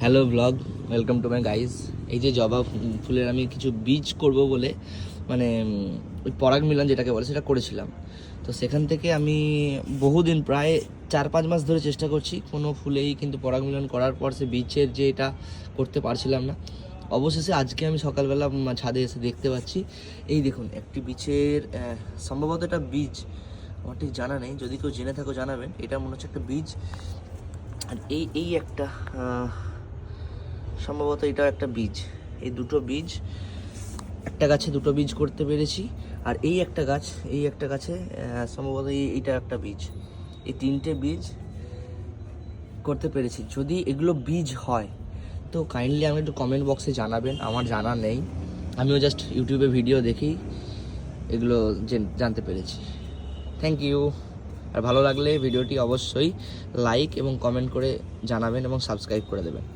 Hello blog, welcome to my guys. এই যে জবা ফুলের আমি কিছু বীজ করব বলে মানে ওই পরাগ মিলন যেটাকে বলে সেটা করেছিলাম। তো সেখান থেকে আমি বহুদিন প্রায় 4-5 মাস ধরে চেষ্টা করছি, কোনো ফুলেই কিন্তু পরাগ মিলন করার পর সে বীজের যে এটা করতে পারছিলাম না। অবশেষে আজকে আমি সকালবেলা ছাদে এসে দেখতে পাচ্ছি, এই দেখুন একটি বীজের সম্ভবত এটা বীজ, আমার ঠিক জানা নেই, যদি কেউ জেনে থাকো জানাবেন। এটা মনে হচ্ছে একটা বীজ, আর এই একটা সম্ভবত এটাও একটা বীজ। এই দুটো বীজ, একটা গাছে দুটো বীজ করতে পেরেছি। আর এই একটা গাছে সম্ভবত এইটা একটা বীজ, এই তিনটে বীজ করতে পেরেছি। যদি এগুলো বীজ হয় তো কাইন্ডলি আমি একটু কমেন্ট বক্সে জানাবেন, আমার জানা নেই, আমিও জাস্ট ইউটিউবে ভিডিও দেখেই এগুলো জানতে পেরেছি। Thank you. আর ভালো লাগলে ভিডিওটি অবশ্যই লাইক এবং কমেন্ট করে জানাবেন এবং সাবস্ক্রাইব করে দেবেন।